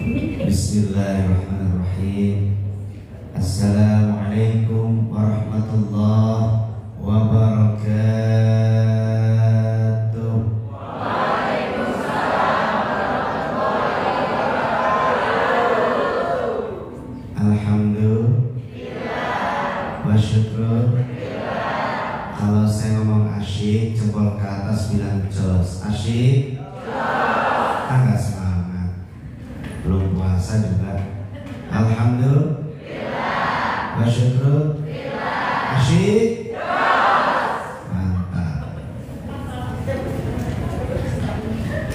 Bismillahirrahmanirrahim. Assalamualaikum warahmatullahi wabarakatuh. Alhamdulillah wa syukur. Kalau saya ngomong asyik, jempol ke atas bilang jos. Asyik? Enggak semangat. Belum puasa juga. Alhamdulillah wa syukur. Asyik? Mantap.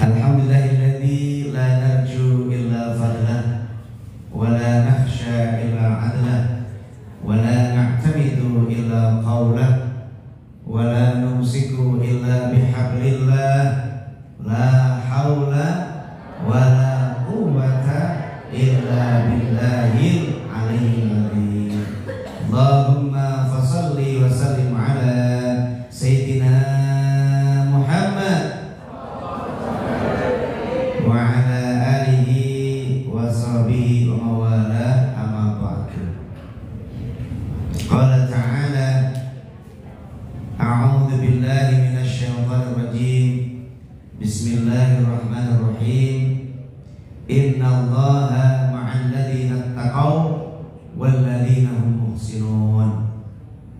Alhamdulillahilladzi la narju illa fadlah wa la nakhsha illa adlah wa la na'tamidu illa qawlah wa la numsiku illa bihablillah la hawla wa la quwwata illa billahil aliyyil azim. Allahumma fasalli wa sallim ala sayyidina Muhammad wa ala alihi wa sahbihi wa mawalah, amma ba'du. Qala ta'ala a'udzu billahi minasy syaithanir rajim. Bismillahirrahmanirrahim. Innallaha ma'al ladzina ittaqaw wal ladzina hum muhsinun.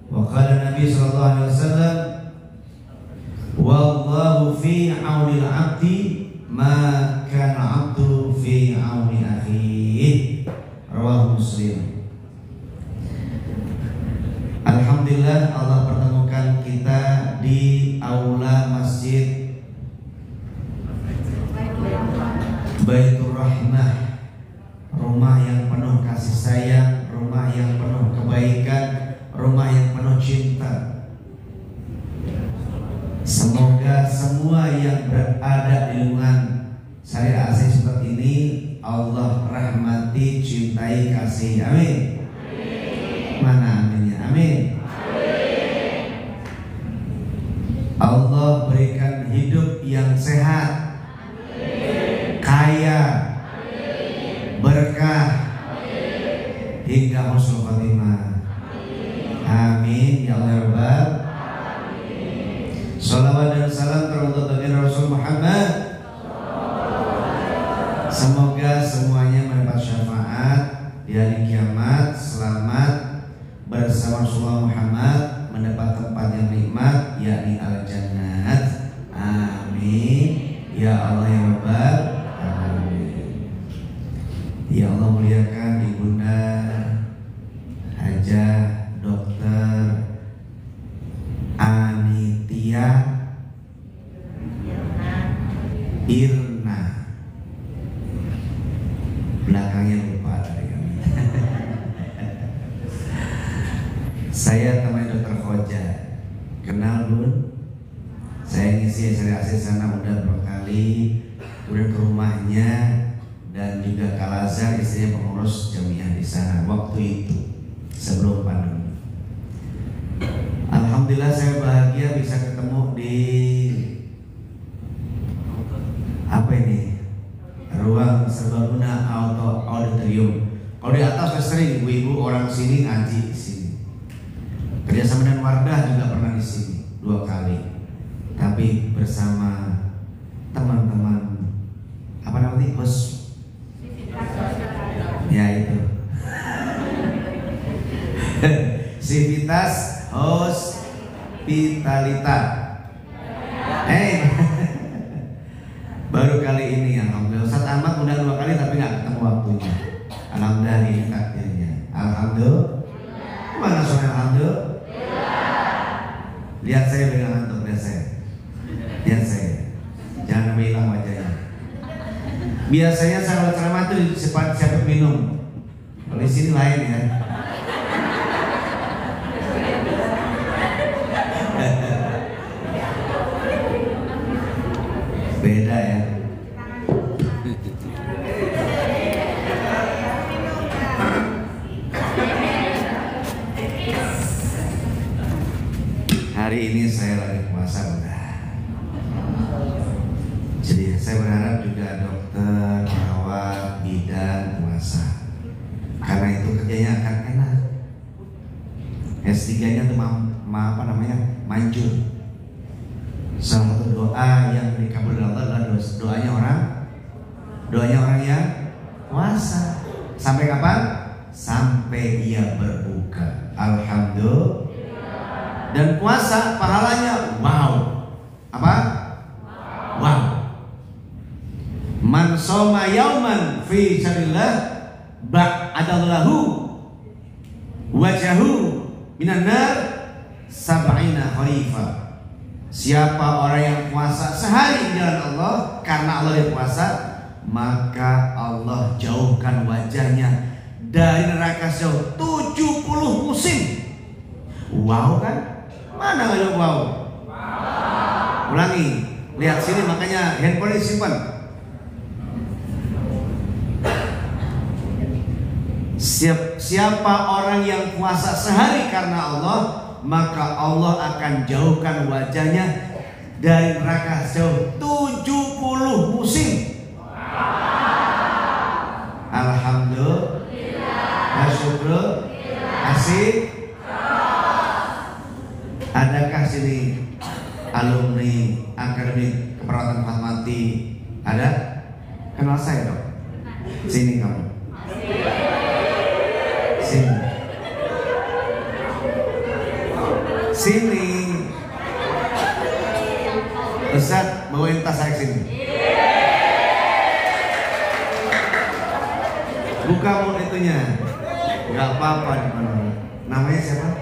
Wa qala Nabi sallallahu alaihi wasallam, wallahu fi 'aunil 'abdi ma kana 'abdu fi 'auni akhihi. Rawahu Muslim. Alhamdulillah, Allah pertemukan kita di aula masjid Baitur Rahmah, rumah yang penuh kasih sayang, rumah yang penuh kebaikan, rumah yang penuh cinta. Semoga semua yang berada di lingkungan Syariah Asih seperti ini Allah rahmati, cintai, kasih. Amin. Mana aminnya? Amin. Allah berikan hidup yang sehat, kaya, berkah, hingga husnul khotimah. Amin ya Allah ya Rabbal. Salawat dan salam teruntuk baginda Rasul Muhammad. Semoga semuanya mendapat syafaat di hari kiamat, selamat bersama Rasulullah Muhammad, mendapat tempat yang nikmat, yakni al-jannat. Amin ya Allah ya Rabbal. Ya Allah, muliakan Ibunda Hajah Dokter Anitia Irna. Belakangnya lupa tadi kami. Saya teman Dokter Khoja. Kenal Bun? Saya ngisi Syariah Asih sana udah berkali. Kemudian ke rumahnya dan juga Kalazar, istrinya pengurus jamiah di sana waktu itu sebelum pandemi. Alhamdulillah saya bahagia bisa ketemu di apa ini, ruang serbaguna auditorium. Kalau di atas saya sering ibu-ibu orang sini ngaji di sini. Kerjasama dengan Wardah juga pernah di sini 2 kali. Tapi bersama teman-teman apa namanya, host. Ya itu Civitas Hospitalita. Baru kali ini alhamdulillah. Ustaz Ahmad udah 2 kali tapi gak ketemu waktunya. Alhamdulillah ini takdirnya. Alhamdulillah. Mana suara alhamdulillah? Lihat saya dengan ngantuk, lihat saya. Lihat saya. Jangan hilang wajahnya. Biasanya saya kalau ceramah itu siapa minum. Kalau di sini lain ya. Beda ya. Hari ini saya lagi puasa udah. Jadi saya berharap juga dokter, perawat, bidan S3-nya tuh manjur. Salah satu doa yang dikabulkan Allah adalah doanya orang yang puasa. Sampai kapan? Sampai ia berbuka. Alhamdulillah. Dan puasa pahalanya wow. Apa? Wow. Man shoma yauman fi sabilillah ba'adallahu wajahu minan nar sab'ina kharifa. Siapa orang yang puasa sehari di jalan Allah, karena Allah yang puasa, maka Allah jauhkan wajahnya dari neraka jauh 70 musim. Wow kan? Mana ada wow? Ulangi, lihat sini, makanya handphone disimpan. Siapa orang yang puasa sehari karena Allah, maka Allah akan jauhkan wajahnya dari neraka jauh 70 musim. Alhamdulillah. Syukur. Asik. Adakah sini alumni Akademi Keperawatan Fatmawati? Ada? Kenal saya dong? Sini kamu. Sini. Sini. Ustaz, bawain tas saya sini. Buka mulut itunya. Gak apa-apa. Namanya siapa?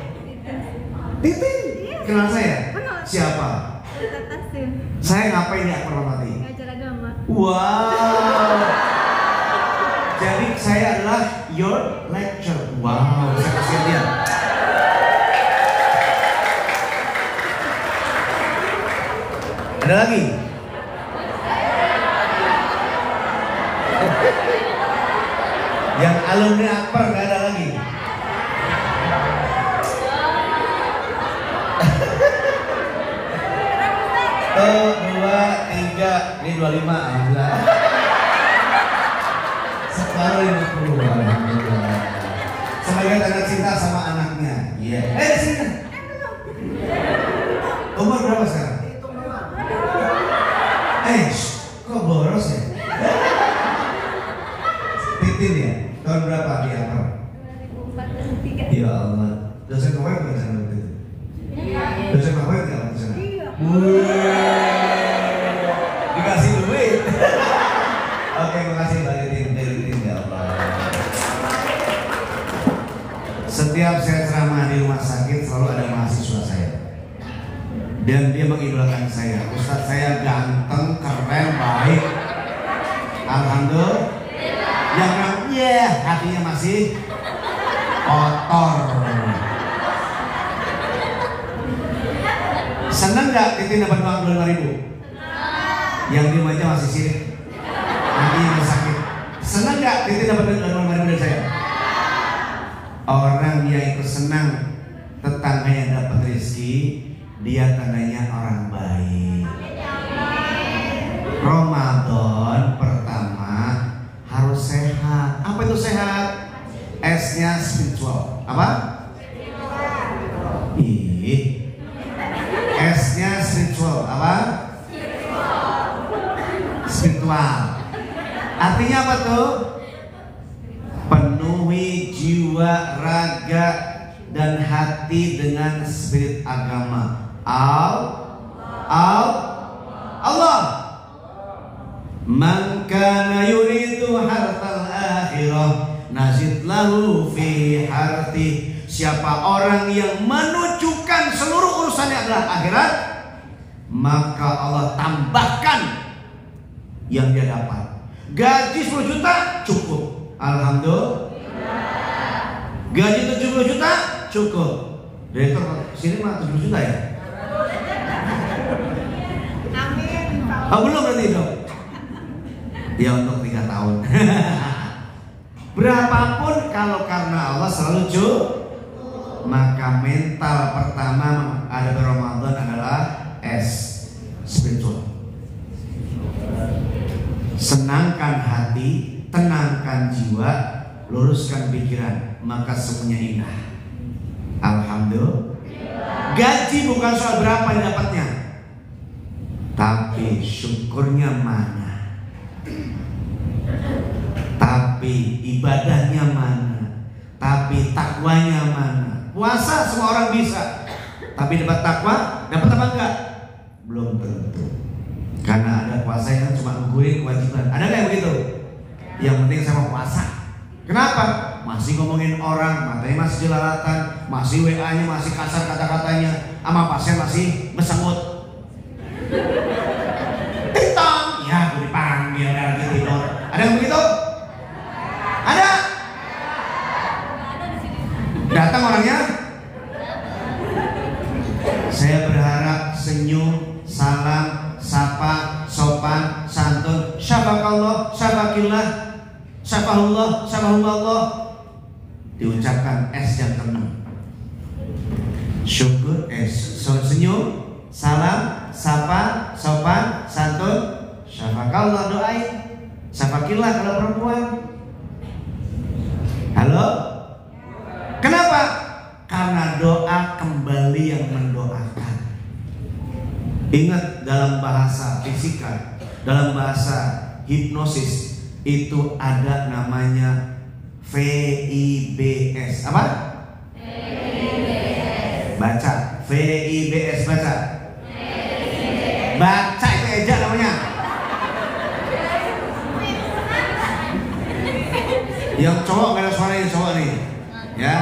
Titin. Kenal saya? Siapa? Saya ngapain ya Fatmawati? Ngajar agama. Wow. Jadi saya adalah your lecturer. Wow, saya kasih dia. Ada lagi? Yang alumni Akbar nggak ada lagi. Tuh, 2, 3, ini 25, alhamdulillah. Separuh 50, alhamdulillah. Sebagai tanda cinta sama anaknya. Iya. Sini. Umur berapa sekarang? Kok boros ya? Titin ya? Tahun berapa di Akbar? 2004 Ya Allah. Dosen ngapain nggak sana waktu itu? Dosen ngapain nggak waktu sana? Dikasih duit. Oke, makasih Mbak Titin ya Allah. Setiap saya ceramah di rumah sakit selalu ada mahasiswa saya. Dan dia mengidolakan saya. Ustadz saya ganteng, keren, baik. Alhamdulillah. Yang hatinya masih kotor. Seneng gak Titin dapat uang 25.000? Yang di aja masih sirik, hatinya masih sakit. Seneng gak Titin dapat uang 25.000 dari saya? Orang yang ikut senang tetangganya dapat rezeki, dia tandanya orang baik. Ramadan pertama harus sehat. Apa itu sehat? S-nya spiritual. Apa? S-nya spiritual. Apa? Spiritual. Artinya apa tuh? Penuhi jiwa, raga, dan hati dengan spirit agama. Allah. Man kana yuridu hartal akhirah nazid lahu fi harti. Siapa orang yang menunjukkan seluruh urusannya adalah akhirat, maka Allah tambahkan yang dia dapat. Gaji 10 juta cukup, alhamdulillah. Gaji 70 juta cukup. Direktur sini mah 70 juta ya? Belum berarti dong. Ya untuk 3 tahun. Berapapun kalau karena Allah selalu cukup. Maka mental pertama ada Ramadan adalah S, spiritual. Senangkan hati, tenangkan jiwa, luruskan pikiran, maka semuanya indah. Alhamdulillah. Gaji bukan soal berapa yang dapatnya, tapi syukurnya mana, tapi ibadahnya mana, tapi takwanya mana. Puasa semua orang bisa, tapi dapat takwa, dapat apa enggak? Belum tentu. Karena ada puasa yang cuma ngugurin kewajiban. Ada nggak yang begitu? Yang penting sama puasa. Kenapa? Masih ngomongin orang, matanya masih jelalatan, masih WA-nya masih kasar kata-katanya, sama pasien masih besengut. Tintong, ya gue dipanggil lagi tidur. Ada yang begitu? Ada? Datang orangnya? Saya berharap senyum, salam, sapa, sopan, santun, syafakallah, syafakillah, syafahullah, syafahullah, diucapkan yang ke-6. Syukur, senyum, salam, sapa, sopan, santun, syafakallah, doain, syafakillah kalau perempuan. Halo? Kenapa? Karena doa kembali yang mendoakan. Ingat, dalam bahasa fisika, dalam bahasa hipnosis itu ada namanya VIBS. Apa? VIBS. Baca. VIBS, baca. VIBS. Baca itu eja namanya. Yang cowok gak ada suara, yang cowok nih. Ya.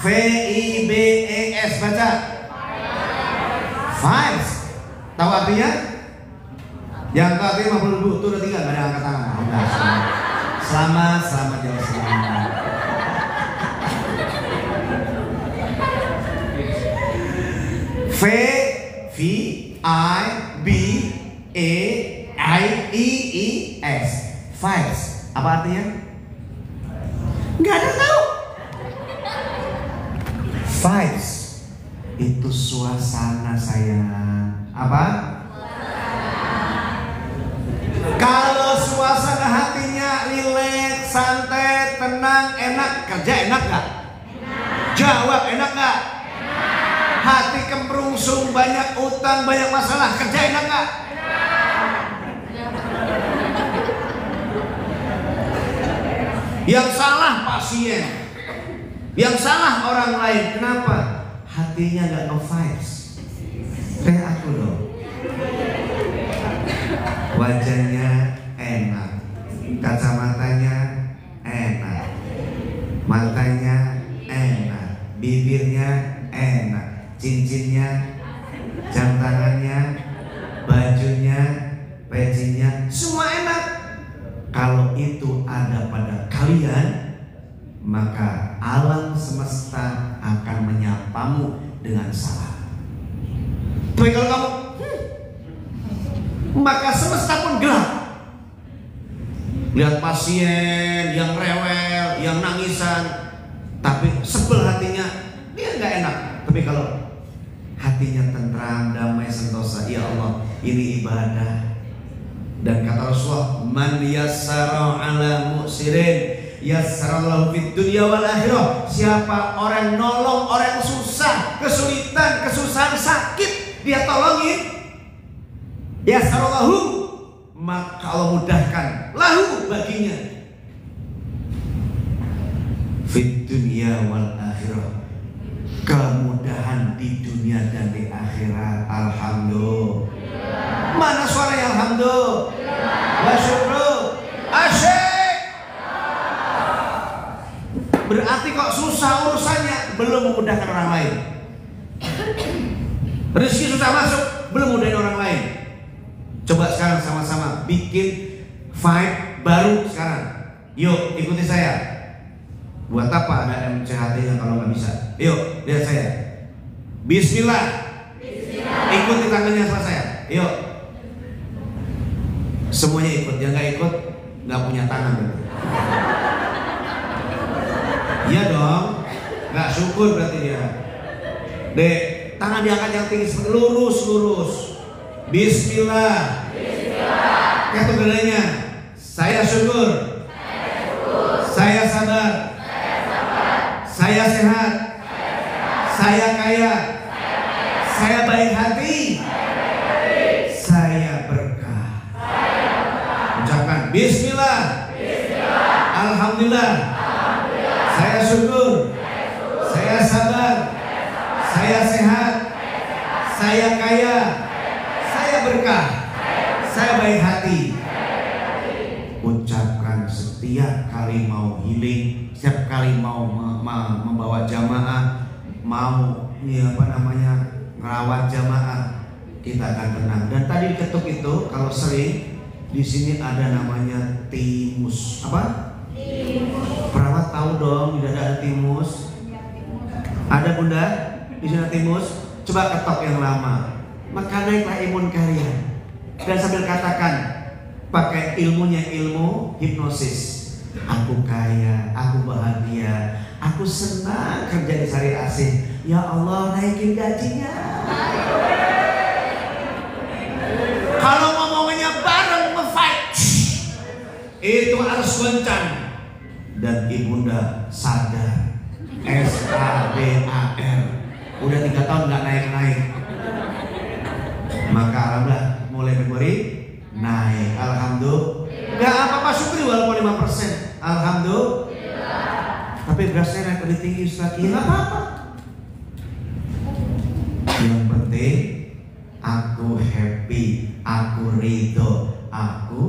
VIBES, baca. Vibes. Tahu artinya? Yang tahu artinya 50.000 itu udah 3, gak ada angkat tangan. Udah, selamat jauh selamat. V I B E I E S. Vibes. Apa artinya? Gak ada tahu. Vibes itu suasana, sayang. Apa? Kalau suasana hatinya rileks, santai, tenang, enak, kerja enak gak? Jawab enak gak? Hati kemerungsung, banyak utang, banyak masalah, kerja enak gak? Yang salah pasien, yang salah orang lain. Kenapa? Hatinya gak no-vibes. Kayak aku dong. Wajahnya enak, kacamatanya enak, matanya enak, bibirnya enak, cincinnya, jam tangannya, bajunya, pecinya, semua enak. Kalau itu ada pada kalian, maka alam semesta akan menyapamu dengan salah. Tapi kalau kamu maka semesta pun gelap. Lihat pasien yang rewel, yang nangisan, tapi sebel hatinya, dia nggak enak. Tapi kalau hatinya tentram, damai, sentosa, ya Allah, ini ibadah. Dan kata Rasulullah, man yassara ala mu'sirin yassarallahu fid dunya wal akhirah. Siapa orang nolong orang susah, kesulitan, kesusahan, sakit, dia tolongin, yassarallahu, maka Allah mudahkan lahu baginya fid dunya wal akhirah, kemudahan di dunia dan di akhirat. Alhamdulillah. Mana suara yang alhamdulillah? Wa syukru. Asyik. Berarti kok susah urusannya, belum memudahkan orang lain. Rezeki susah masuk, belum mudahin orang lain. Coba sekarang sama-sama bikin vibe baru sekarang. Yuk ikuti saya. Buat apa ada MCHT-nya kalau nggak bisa? Yuk lihat saya. Bismillah. Ikuti tangannya sama saya. Yuk. Semuanya ikut. Yang nggak ikut nggak punya tangan. Iya dong. Nggak syukur berarti dia. Dek, tangan diangkat yang tinggi seperti lurus. Bismillah. Kayak gedenya. Saya syukur. Saya sabar. Saya sehat. kaya. Saya baik hati. Saya berkah. Ucapkan Bismillah. Alhamdulillah. Saya syukur. Saya sabar. Saya sehat. Saya kaya. Saya berkah. Saya baik hati. Ucapkan setiap kali mau healing, setiap kali mau membawa jamaah, mau ngerawat jamaah, kita akan tenang. Dan tadi diketuk itu kalau sering di sini ada namanya timus. Apa? Timus. Perawat tahu dong, tidak ada timus. Ada bunda di sini timus. Coba ketok yang lama, maka naiklah imun kalian. Dan sambil katakan, pakai ilmunya ilmu hipnosis. Aku kaya, aku bahagia, aku senang kerja di Sari Asih. Ya Allah, naikin gajinya. Kalau ngomongnya bareng nge-fight, itu harus goncang. Dan ibunda sadar, SADAR. Udah 3 tahun nggak naik-naik. Maka alhamdulillah mulai memori naik. Alhamdulillah. Gak apa-apa, syukuri walaupun 5%. Alhamdulillah. Tapi berasnya naik lebih tinggi Ustaz. Ya gak apa-apa. Yang penting aku happy, aku ridho, aku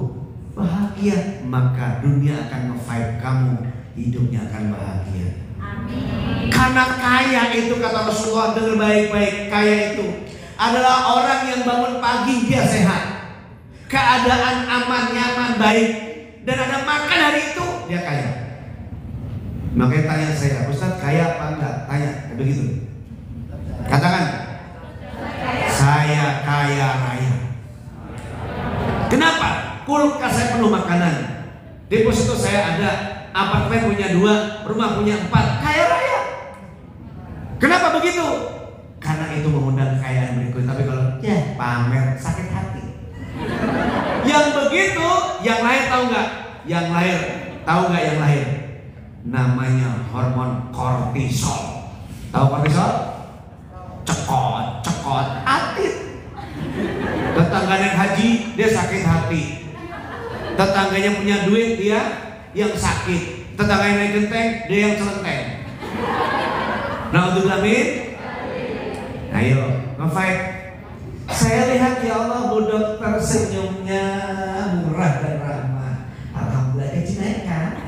bahagia. Maka dunia akan nge-vibe kamu, hidupnya akan bahagia. Amin. Karena kaya itu kata Rasulullah, dengar baik-baik, kaya itu adalah orang yang bangun pagi dia sehat, keadaan aman, nyaman, baik, dan ada makan hari itu, dia kaya. Makanya tanya saya, Ustaz kaya apa enggak? Tanya, begitu. Katakan, saya kaya raya. Kenapa? Kulkas saya penuh makanan, deposito saya ada, apartemen punya 2, rumah punya 4, kaya raya. Kenapa begitu? Karena itu mengundang kekayaan berikut. Tapi kalau ya pamer, sakit hati. Yang begitu, yang lahir tahu nggak? Yang lahir tahu nggak? Yang lahir namanya hormon kortisol. Tahu kortisol? Cekot, atit. Tetangga naik haji, dia sakit hati. Tetangganya punya duit, dia yang sakit. Tetangganya naik genteng, dia yang celenteng. Nah untuk amin. Ayo, nge-fight. Saya lihat ya Allah, Bu Dokter senyumnya murah dan ramah. Alhamdulillah, gaji naik kan?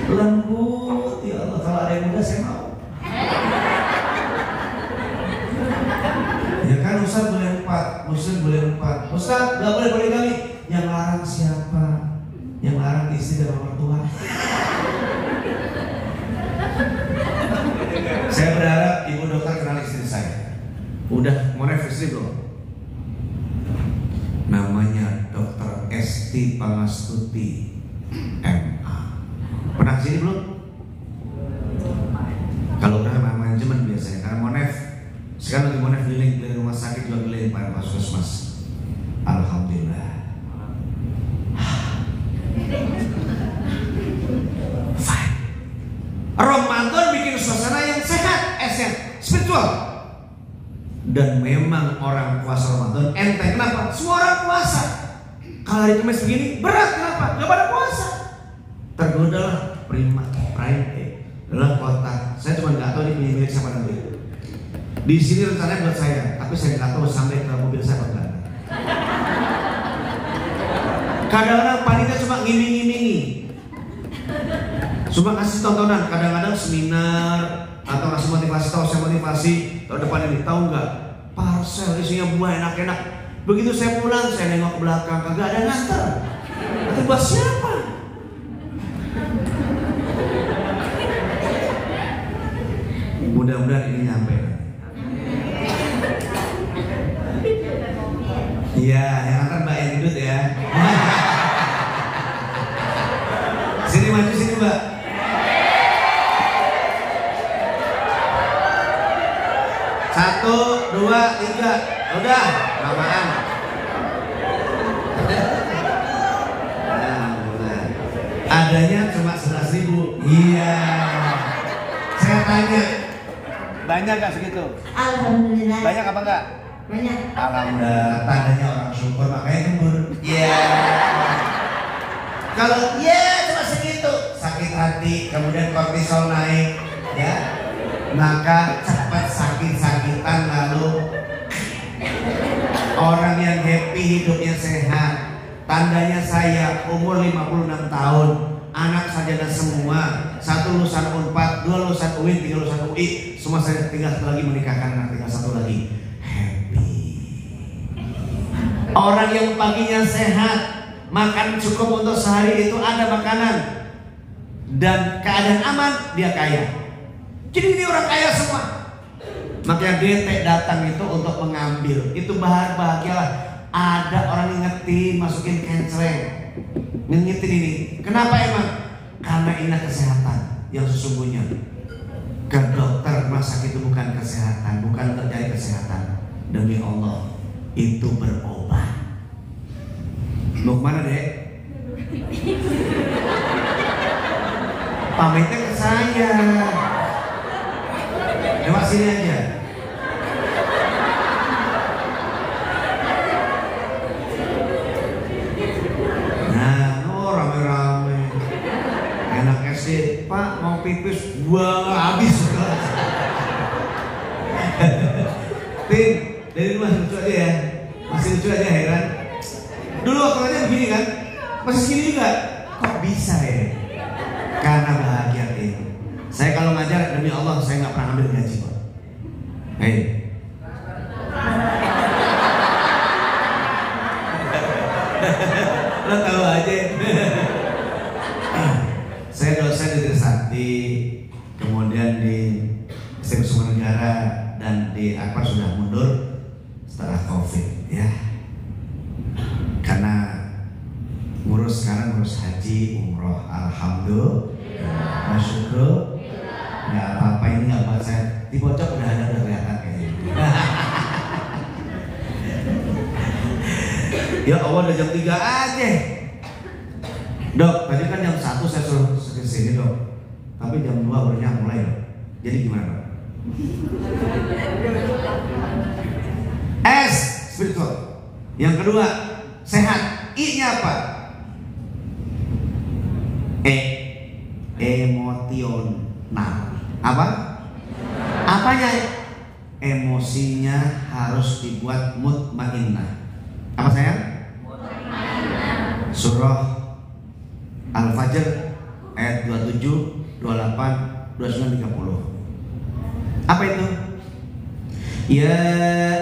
Lembut ya Allah. Kalau ada yang muda saya mau. Ya kan Ustaz boleh 4, Muslim boleh 4. Ustaz gak boleh poligami. Yang larang siapa? Yang larang istri dan mertua. Saya berharap Ibu Dokter kenal istri saya. Udah mau revisi belum? Namanya Dokter Esti Pangastuti MA. Pernah kesini belum? Kalau udah manajemen biasanya. Karena Monef sekarang lagi Monef keliling rumah sakit, juga keliling Pak Puskesmas. Alhamdulillah. Ramadan bikin suasana yang sehat, spiritual. Dan memang orang puasa Ramadan enteng. Kenapa? Semua orang puasa. Kalau hari Kamis begini berat, kenapa? Gak pada puasa. Tergodalah prime dalam kota. Saya cuma nggak tahu ini punya milik siapa nanti. Di sini rencananya buat saya, tapi saya nggak tahu sampai ke mobil saya apa enggak. Kadang-kadang panitia cuma ngiming-ngimingi, cuma kasih tontonan. Kadang-kadang seminar atau kasih motivasi, tahu saya motivasi tahun depan ini, tahu nggak? Parcel isinya buah enak-enak. Begitu saya pulang, saya nengok ke belakang, kagak ada nganter. Itu buat siapa? Mudah-mudahan ini nyampe. Iya, yang antar Mbak yang gendut ya. Sini maju sini Mbak. Satu, dua, tiga. Udah, lamaan. Adanya cuma 11.000. Iya. Saya tanya, Banyak gak segitu? Alhamdulillah. Banyak apa enggak? Banyak. Alhamdulillah, tandanya orang syukur makanya gembur. Iya. Kalau cuma segitu, sakit hati, kemudian kortisol naik, ya, maka cepat sakit-sakitan lalu orang yang happy hidupnya sehat. Tandanya saya umur 56 tahun, anak sarjana semua, 1 lulusan Unpad, 2 lulusan UIN, 3 lulusan UI, semua saya tinggal satu lagi menikahkan anak, tinggal 1 lagi. Happy. Orang yang paginya sehat, makan cukup untuk sehari itu ada makanan dan keadaan aman, dia kaya. Jadi ini orang kaya semua. Makanya DT datang itu untuk mengambil. Itu bahagialah. Ada orang yang ngerti masukin kencreng, ngingetin ini. Kenapa emang? Karena ini kesehatan yang sesungguhnya. Ke dokter rumah sakit itu bukan kesehatan, bukan terjadi kesehatan. Demi Allah, itu berobat. Mau kemana dek? Pamitnya ke saya. Lewat sini aja. Rame-rame. Enaknya sih, Pak mau pipis, buang habis. Tim, dari rumah lucu aja ya. Masih lucu aja, heran. Dulu waktu aja begini kan, masih segini juga. Kok bisa ya? Karena bahagia tim. Saya kalau ngajar demi Allah saya nggak pernah ambil gaji kok. Hei. Lo tahu aja. Saya dosen di Trisakti, kemudian di STM Semua Negara, dan di Akbar sudah mundur setelah COVID ya. Karena ngurus sekarang ngurus haji, umroh, alhamdulillah, masyukur. Nggak apa-apa, ini nggak buat saya dibocok, udah kelihatan kayaknya. Ya Allah, udah jam 3 aja. Dok, tadi kan jam 1 saya suruh kesini dok, tapi jam 2 barunya mulai dok. Jadi gimana dok? S, spiritual. Yang kedua, sehat. I-nya apa? Emosional. Apa? Apanya? Emosinya harus dibuat mutmainnah. Apa sayang? Surah Al-Fajr ayat 27, 28, 29, 30. Apa itu? Ya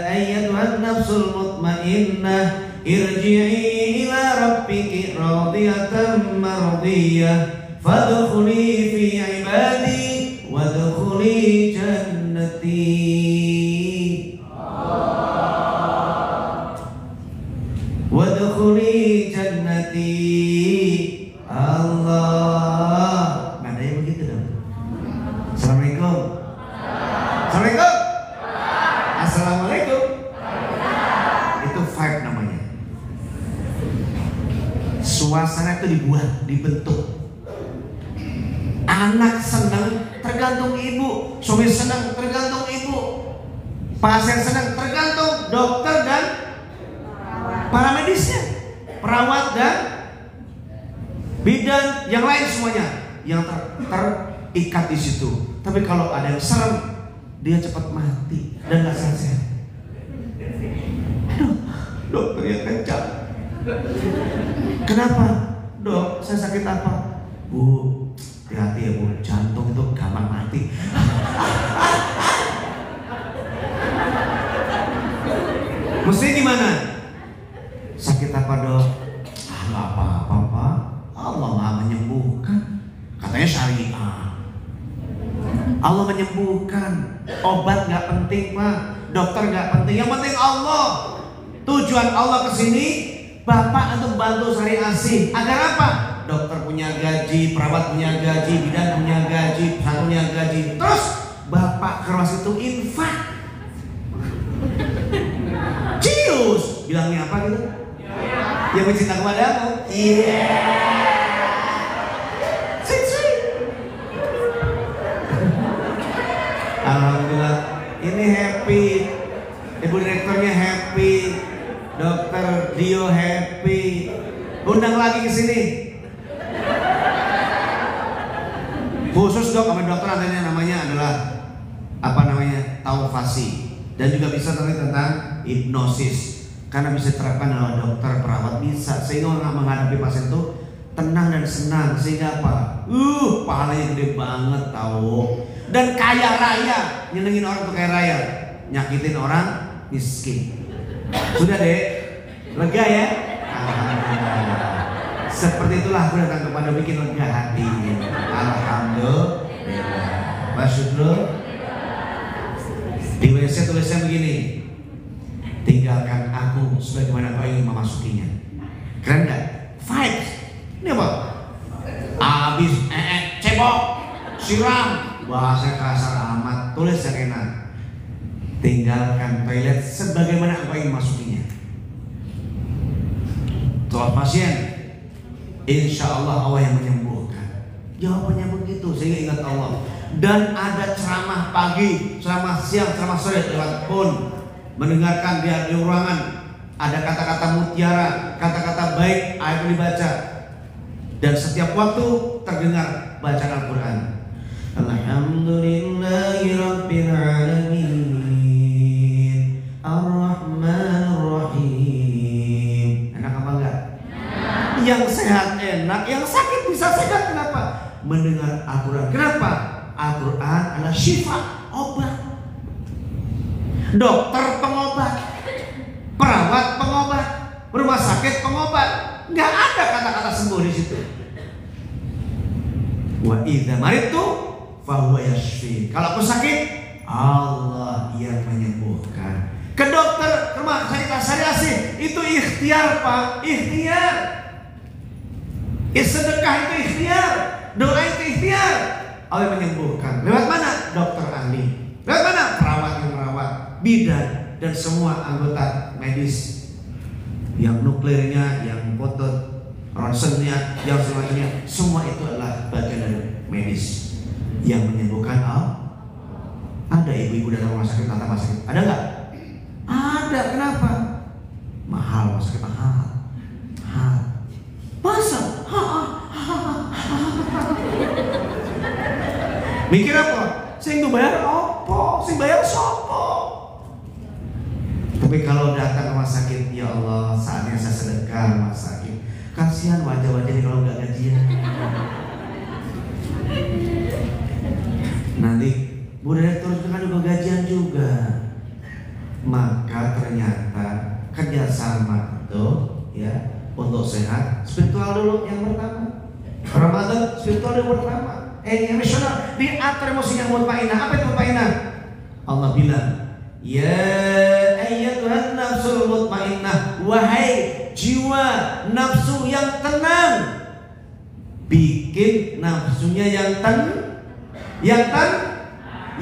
ayyatuhan nafsul mutmainnah irji'i ila rabbiki radiyatan mardiyah fadkhuli fi ibadi wadkhuli jannati. Wadkhuli jannati. Allah. Nadanya begitu dong. Assalamualaikum. Assalamualaikum. Assalamualaikum. Itu vibe namanya. Suasana itu dibuat, dibentuk. Anak senang tergantung ibu, suami senang tergantung ibu, pasien senang tergantung dokter dan para medisnya, perawat dan bidan, yang lain semuanya yang terikat di situ. Tapi kalau ada yang serem, dia cepat mati dan nggak sehat-sehat. Aduh, dokter yang kencang. Kenapa? Dok, saya sakit apa? Bu, hati-hati ya bu, jantung itu gampang mati. Mesti gimana? Sakit apa dok? Nggak apa-apa pak, Allah nggak menyembuhkan. Katanya syariah. Allah menyembuhkan. Obat nggak penting pak, dokter nggak penting. Yang penting Allah. Tujuan Allah kesini, bapak untuk bantu syariah asih. Agar apa? Dokter punya gaji, perawat punya gaji, bidan punya gaji, satu punya gaji. Terus bapak keras itu infak. Cius, bilangnya apa gitu? Yang mencinta kepadamu. Iya. Sweet. Alhamdulillah. Ini happy. Ibu direkturnya happy. Dokter Dio happy. Undang lagi ke sini. Khusus dok sama dokter nantinya namanya adalah taufasi, dan juga bisa tentang hipnosis, karena bisa diterapkan oleh dokter, perawat bisa, sehingga orang menghadapi pasien itu tenang dan senang, sehingga apa? Pahalanya gede banget tahu, dan kaya raya, nyenengin orang tuh kaya raya, nyakitin orang miskin. Sudah deh, lega ya? Alhamdulillah. Seperti itulah aku datang kepada bikin lega hati. Alhamdulillah. Masyaallah. Di WC tulisnya begini, tinggalkan aku sebagaimana kau ingin memasukinya. Keren gak? Vibes. Ini apa? Abis cebok, siram, bahasa kasar amat. Tulis yang enak. Tinggalkan toilet sebagaimana kau ingin memasukinya. Tuh pasien, insya Allah Allah yang menyembuhkan. Jawabannya begitu, sehingga ingat Allah. Dan ada ceramah pagi, ceramah siang, ceramah sore lewat phone. Mendengarkan dia di ruangan, ada kata-kata mutiara, kata-kata baik, ayat yang dibaca. Dan setiap waktu terdengar bacaan Al-Quran. Alhamdulillahirabbil alamin, Ar-Rahmanir Rahim. Enak apa enggak? Yang sehat enak, yang sakit bisa sehat. Kenapa? Mendengar Al-Quran. Kenapa? Al-Quran adalah syifa, obat. Dokter pengobat, perawat pengobat, rumah sakit pengobat. Nggak ada kata-kata sembuh di situ. Wa idza maridtu fahuwa yashfi. Kalau aku sakit, Allah yang menyembuhkan. Ke dokter, ke rumah sakit Asy-Syafi'i itu ikhtiar, Pak, ikhtiar. Sedekah itu ikhtiar, doa itu ikhtiar. Allah menyembuhkan. Lewat mana? Dokter ahli. Lewat mana? Perawat yang merawat, bidan, dan semua anggota medis. Yang nuklirnya, yang potot, ronsennya, yang semuanya, semua itu adalah bagian dari medis yang menyembuhkan. Ada ibu-ibu datang rumah sakit, tata rumah sakit. Ada nggak? Ada. Kenapa? Mahal, rumah sakit mahal. Masa? Mikir apa? Sing bayar apa? Sing bayar sopo? Tapi kalau datang ke rumah sakit, ya Allah, saatnya saya sedekah rumah sakit. Kasihan wajah-wajah ini kalau nggak gajian. Nanti Bu Direktur itu kan juga gajian juga. Maka ternyata kerjasama itu ya untuk sehat, spiritual dulu yang pertama. Ramadan spiritual yang pertama. Emosional, diatur emosinya mutmainah. Apa itu mutmainah? Allah bilang, ya ayyatuhan nafsul mutmainnah, wahai jiwa nafsu yang tenang. Bikin nafsunya yang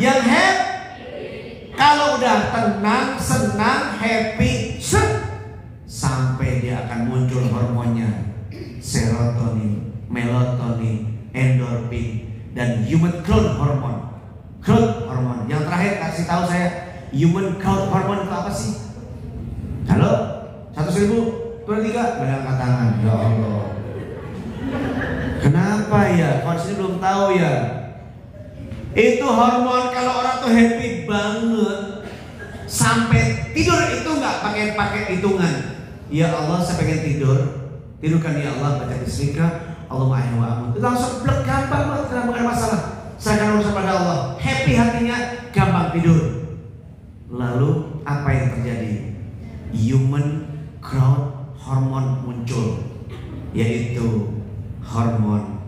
happy. Kalau udah tenang, senang, happy, sampai dia akan muncul hormonnya serotonin, melatonin, endorfin, dan human growth hormone. Growth hormone. Yang terakhir kasih tahu saya, human growth hormone itu apa sih? Halo? 1.000, 23, badang angkat tangan. Ya Allah. Kenapa ya? Kalau sini belum tahu ya. Itu hormon kalau orang tuh happy banget, sampai tidur itu nggak pakai hitungan. Ya Allah, saya pengen tidur. Tidurkan ya Allah, baca bismika. Allahumma ahya wa amut. Langsung plek, gampang banget, bukan masalah. Serahkan urusan pada Allah. Happy hatinya, gampang tidur. Lalu apa yang terjadi? Human growth hormone muncul, yaitu hormon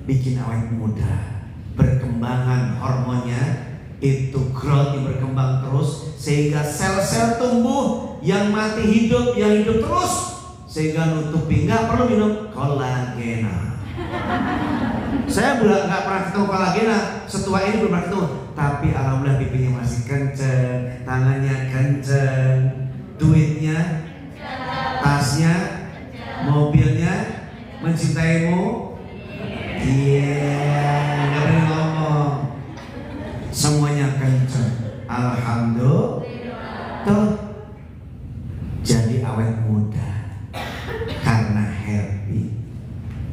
bikin awet muda. Perkembangan hormonnya itu growth yang berkembang terus, sehingga sel-sel tumbuh, yang mati hidup, yang hidup terus, sehingga nutupi. Nggak perlu minum kolagena. Saya nggak pernah ketemu kolagena, setua ini belum pernah ketemu. Tapi alhamdulillah pipinya masih kenceng, tangannya kenceng, duitnya, tasnya, mobilnya, mencintaimu. Iya, nggak boleh ngomong. Semuanya kenceng. Alhamdulillah.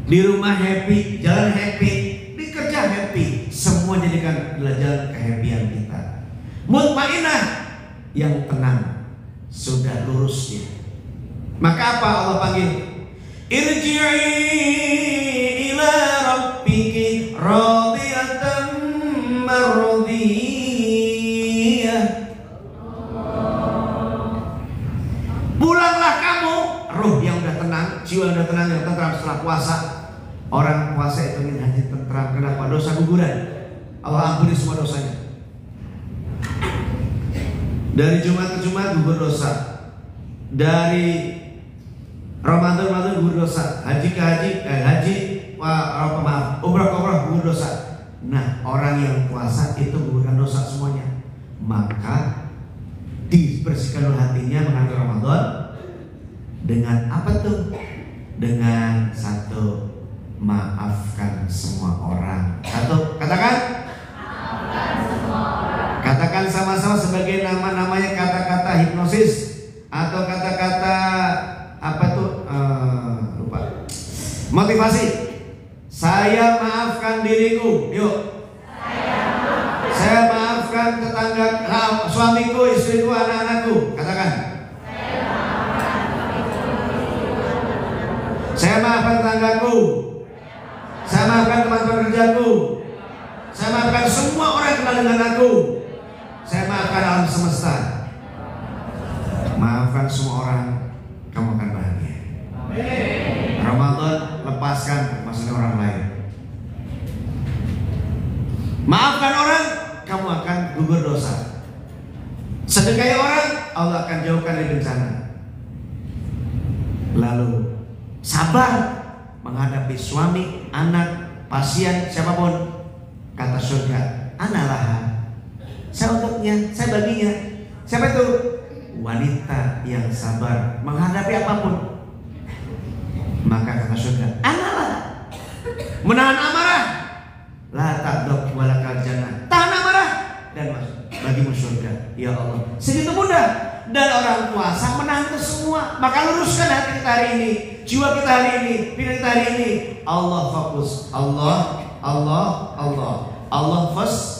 di rumah happy, jalan happy, di kerja happy, semua jadikan jalan kehappyan kita. Mutmainah, yang tenang, sudah lurus ya. Maka apa Allah panggil? Irji'i ila rabbiki radiyatan mardiyah. Pulanglah kamu, ruh yang udah tenang, jiwa yang udah tenang, yang tentram setelah puasa. Orang puasa itu ingin hati tentram. Kenapa? Dosa guguran. Allah ampuni semua dosanya. Dari Jumat ke Jumat gugur dosa, dari Ramadan gugur dosa, haji ke haji, umrah ke umrah gugur dosa. Nah, orang yang puasa itu gugurkan dosa semuanya. Maka dibersihkan hatinya menghadapi Ramadan dengan apa tuh? Dengan satu, maafkan semua orang. Satu, katakan maafkan semua orang. Katakan sama-sama sebagai namanya kata-kata hipnosis atau kata-kata apa tuh? Lupa. Motivasi. Saya maafkan diriku. Yuk. Saya maafkan tetangga, suamiku, istriku, anak-anakku. Katakan. Saya maafkan tetanggaku. Saya maafkan teman-teman kerjaku. Saya maafkan semua orang yang kenal dengan aku. Saya maafkan alam semesta. Maafkan semua orang, kamu akan bahagia. Ramadan, lepaskan maksudnya orang lain. Maafkan orang, kamu akan gugur dosa. Sedekah orang, Allah akan jauhkan dari bencana. Lalu sabar menghadapi suami, anak, pasien, siapapun. Kata surga, analah. Saya untuknya, saya baginya. Siapa itu? Wanita yang sabar menghadapi apapun. Maka kata surga, analah. Menahan amarah. La taqdab walakal jannah. Tahan amarah dan masuk bagimu surga. Ya Allah, segitu mudah. Dan orang puasa menahan itu semua. Maka luruskan hati kita hari ini, jiwa kita hari ini, pikiran kita hari ini. Allah fokus. Allah first.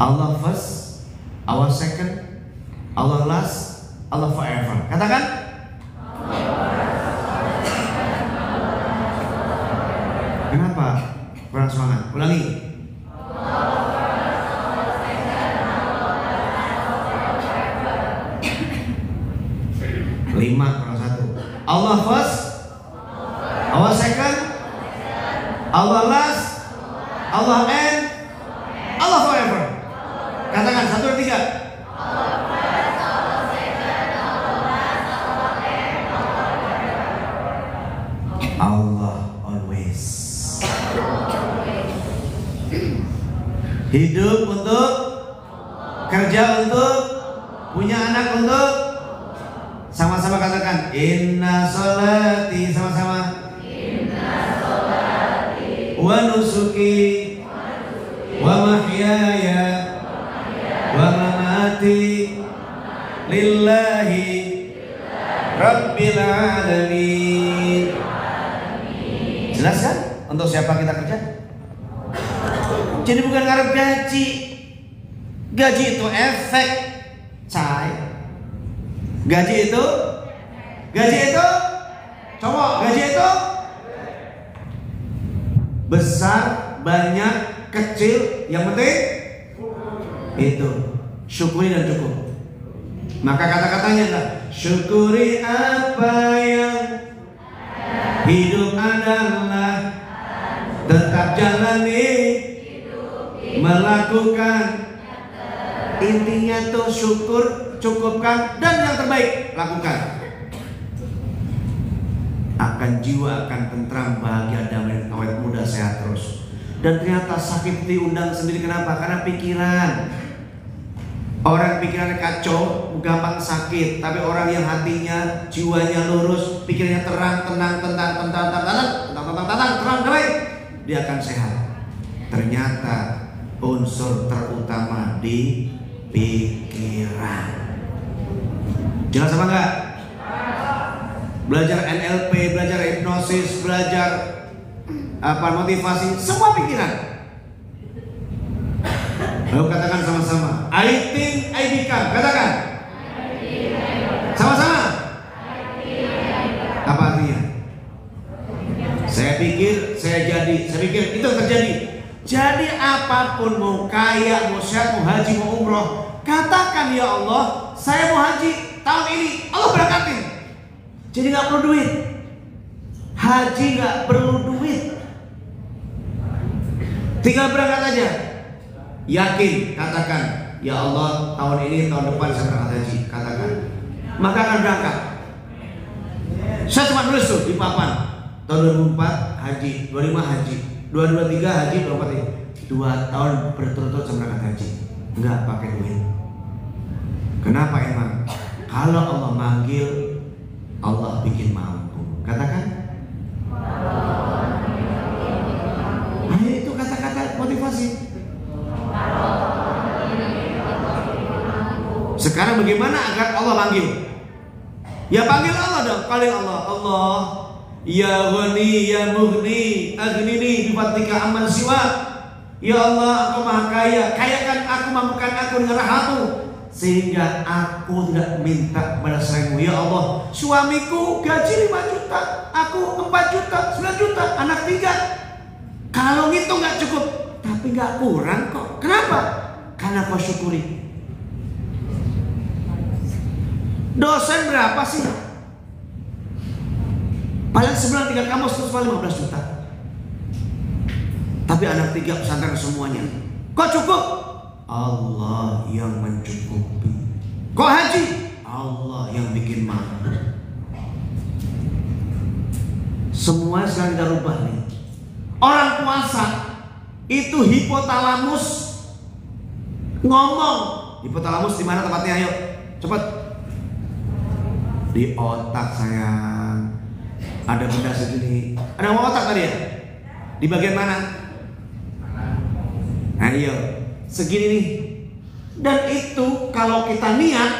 Allah first, Allah second, Allah last, Allah forever. Katakan. Kenapa? Kurang semangat. Ulangi. Lima kurang satu. Allah first, Allah second, Allah last, Allah end, Allah forever. Katakan 1, 2, 3. Allah always. Hidup untuk, kerja untuk, punya anak untuk. Sama-sama katakan inna sholati, sama-sama. Inna sholati wa nusuki wa mahyaya wa mamati lillahi rabbil alamin. Jelas kan? Untuk siapa kita kerja? Jadi bukan ngarep gaji. Gaji itu efek, cai. Gaji itu coba, gaji itu besar, banyak, kecil, yang penting itu syukuri dan cukup. Maka kata-katanya adalah syukuri apa yang hidup adalah, tetap jalani, melakukan. Intinya tuh syukur, cukupkan, dan yang terbaik lakukan. Akan jiwa akan tentram, bahagia, damai, awet muda, sehat terus. Dan ternyata sakit diundang sendiri. Kenapa? Karena pikiran. Orang pikirannya kacau, gampang sakit. Tapi orang yang hatinya, jiwanya lurus, pikirannya terang, tenang, terang, damai, dia akan sehat. Ternyata unsur terutama di pikiran. Jelas apa enggak? Belajar NLP, belajar hipnosis, belajar motivasi, semua pikiran. Lalu katakan sama-sama, I think I become. Katakan sama-sama. Apa artinya? Saya pikir, saya jadi. Saya pikir itu terjadi. Jadi apapun, mau kaya, mau sehat, mau haji, mau umroh, katakan ya Allah, saya mau haji tahun ini, Allah berkatin. Jadi nggak perlu duit. Haji nggak perlu duit. Tinggal berangkat aja. Yakin, katakan ya Allah, tahun ini, tahun depan saya berangkat haji. Katakan, maka akan berangkat. Saya cuma nulis tuh di papan. Tahun 2004 haji, 25 haji, 223 haji, 24 haji. 2 tahun berturut-turut saya berangkat haji. Enggak pakai duit. Kenapa emang? Kalau Allah manggil, Allah bikin mampu. Katakan. Itu kata-kata motivasi. Sekarang bagaimana agar Allah manggil? Ya panggil Allah dong, panggil Allah. Allah, ya Ghani, ya Mughni, aghnini bifatika amman siwa. Ya Allah, Engkau Maha Kaya, kayakan aku, mampukan aku dengan rahmat-Mu, sehingga aku tidak minta pada selain-Mu. Ya Allah, suamiku gaji 5 juta, aku 4 juta, 9 juta, anak 3. Kalau gitu nggak cukup, tapi nggak kurang kok. Kenapa? Karena kau syukuri. Dosen berapa sih? Paling sebulan 3 kamus terus paling 15 juta. Tapi anak 3 pesantren semuanya. Kok cukup? Allah yang mencukupi. Kok haji? Allah yang bikin mampu. Semua sekarang kita rubah nih. Orang puasa itu hipotalamus ngomong. Hipotalamus di mana tempatnya? Ayo, cepat. Di otak sayang. Ada benda segini. Ada mau otak tadi ya? Di bagian mana? Ayo, segini nih. Dan itu kalau kita niat,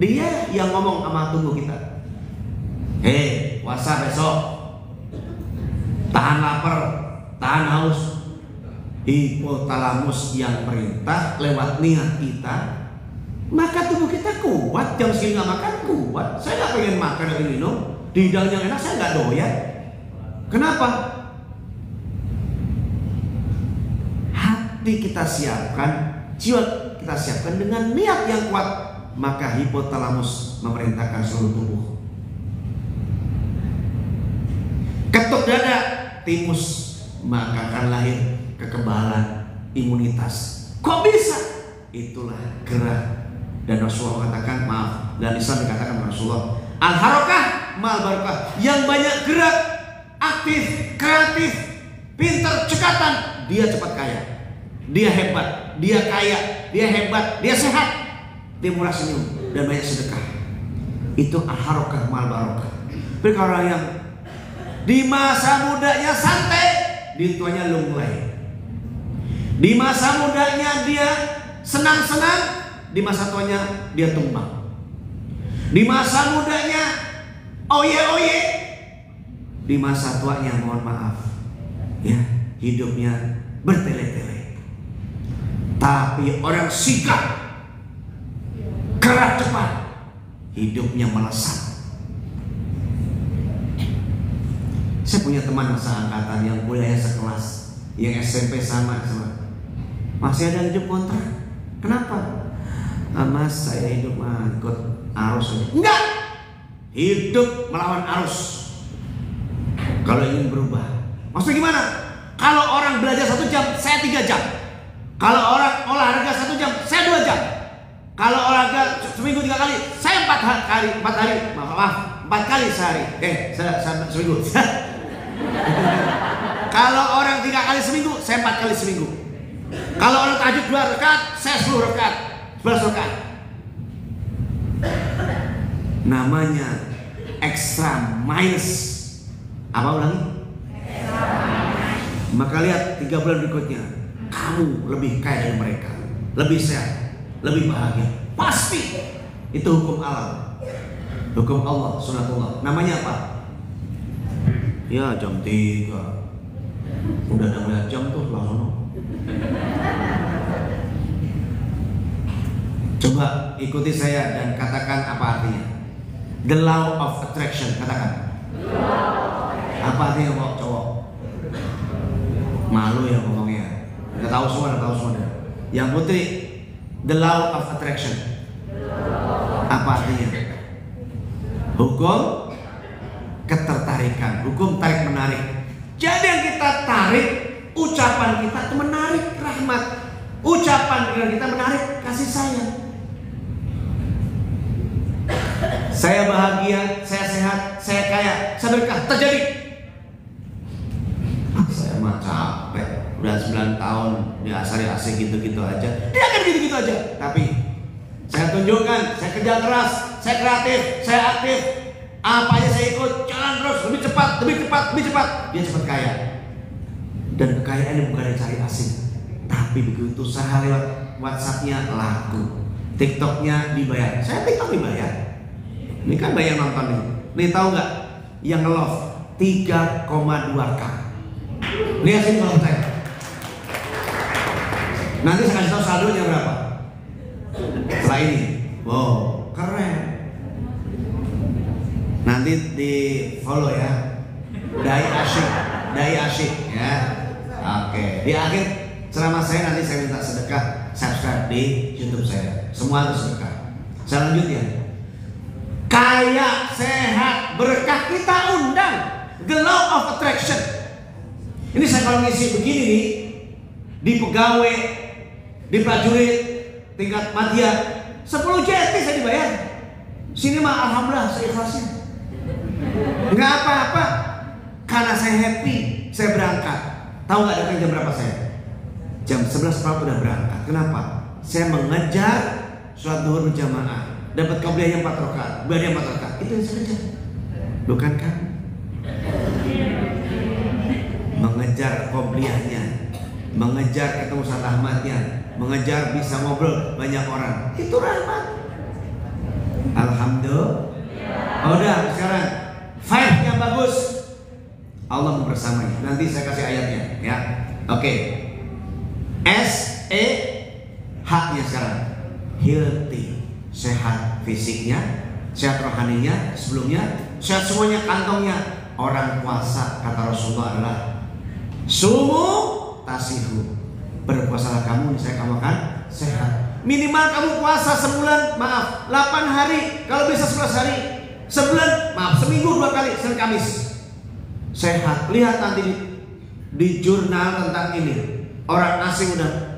dia yang ngomong sama tubuh kita. Hei, puasa besok. Tahan lapar, tahan haus. Hipotalamus yang perintah lewat niat kita, maka tubuh kita kuat. Jam segini nggak makan kuat. Saya nggak pengen makan dan minum. Di hidang yang enak saya nggak doyan. Kenapa? Hati kita siapkan, jiwa kita siapkan dengan niat yang kuat, maka hipotalamus memerintahkan seluruh tubuh. Ketuk dada, timus, maka akan lahir kekebalan imunitas. Kok bisa? Itulah gerak. Dan Rasulullah katakan, maaf, dan Islam dikatakan Rasulullah, al-harakah mal barakah. Yang banyak gerak, aktif, kreatif, pintar, cekatan, dia cepat kaya. Dia hebat, dia kaya, dia hebat, dia sehat, dia murah senyum dan banyak sedekah. Itu al-harakah mal barakah. Tapi kalau orang yang di masa mudanya santai, di tuanya lunglai. Di masa mudanya dia senang-senang, di masa tuanya dia tumbang. Di masa mudanya oye-oye, di masa tuanya mohon maaf ya, hidupnya bertele-tele. Tapi orang sigap, gerak cepat, hidupnya melesat. Saya punya teman masa angkatan yang kuliahnya sekelas, yang SMP sama. Masih ada hidup kontrak. Kenapa? Mas, saya hidup ikut arus aja. Enggak! Hidup melawan arus. Kalau ingin berubah, maksudnya gimana? Kalau orang belajar 1 jam, saya 3 jam. Kalau orang olahraga 1 jam, saya 2 jam. Kalau olahraga seminggu 3 kali, saya 4 hari. Maaf, 4 kali sehari. Saya seminggu. Kalau orang 3 kali seminggu, saya 4 kali seminggu. Kalau orang tahajud 2 rakaat, saya 10 rakaat, 11 rakaat. Namanya extra miles. Apa ulangi? Maka lihat 3 bulan berikutnya, kamu lebih kaya dari mereka, lebih sehat, lebih bahagia. Pasti. Itu hukum alam, hukum Allah, sunatullah. Namanya apa? Ya jam 3 udah ada melihat jam tuh langsung. Coba ikuti saya dan katakan apa artinya. The law of attraction, katakan. Apa artinya kok cowok? Malu ya ngomongnya. Udah tahu semua. Yang putri, the law of attraction. Apa artinya? Hukum ketertarikan, hukum tarik menarik. Jadi yang kita tarik, ucapan kita itu menarik rahmat. Ucapan kita menarik kasih sayang. Saya bahagia, saya sehat, saya kaya, saya berkah, terjadi. Saya mah capek, udah 9 tahun diasari asik gitu-gitu aja. Dia akan gitu-gitu aja. Tapi saya tunjukkan, saya kerja keras, saya kreatif, saya aktif. Apa aja saya ikut, jalan terus, lebih cepat. Dia cepat kaya. Dan kekayaan ini bukan dicari asing, tapi begitu usaha lewat WhatsApp-nya laku, TikTok-nya dibayar. Saya TikTok dibayar. Ini kan banyak nonton nih. Nih tahu nggak? Yang nge-love 3,2K. Lihat sini kalau saya. Nanti saya kasih tahu saldonya berapa. Setelah ini, wow, keren. Nanti di follow ya. Dai asyik ya. Oke. Di akhir ceramah saya nanti saya minta sedekah subscribe di YouTube saya. Semua harus sedekah. Saya lanjut ya. Kaya, sehat, berkah kita undang. The law of attraction. Ini saya kalau ngisi begini nih, di pegawai, di prajurit, tingkat madya, 10 JT saya dibayar. Sini mah alhamdulillah seikhlasnya. Nggak apa-apa, karena saya happy, saya berangkat. Tahu nggak datang jam berapa saya? Jam 11 udah berangkat. Kenapa? Saya mengejar sholat duhur berjamaah. Dapat qobliyahnya 4 rakaat, ba'diyah 4 rakaat. Itu yang saya kejar. Bukan kan? Mengejar qobliyahnya, mengejar ketemu Ustaz Ahmadnya, mengejar bisa ngobrol banyak orang. Itu rahmat. Alhamdulillah. Udah sekarang 5 yang bagus. Allah membersamai. Nanti saya kasih ayatnya ya. Oke. S-E H-nya sekarang. Healthy. Sehat fisiknya, sehat rohaninya, sebelumnya sehat semuanya, kantongnya. Orang puasa kata Rasulullah adalah sumu tasihu. Berpuasalah kamu, saya kamu akan sehat. Minimal kamu puasa sebulan, maaf 8 hari, kalau bisa 11 hari. Sebulan, maaf seminggu 2 kali, Senin Kamis. Sehat. Lihat nanti di jurnal tentang ini. Orang asing udah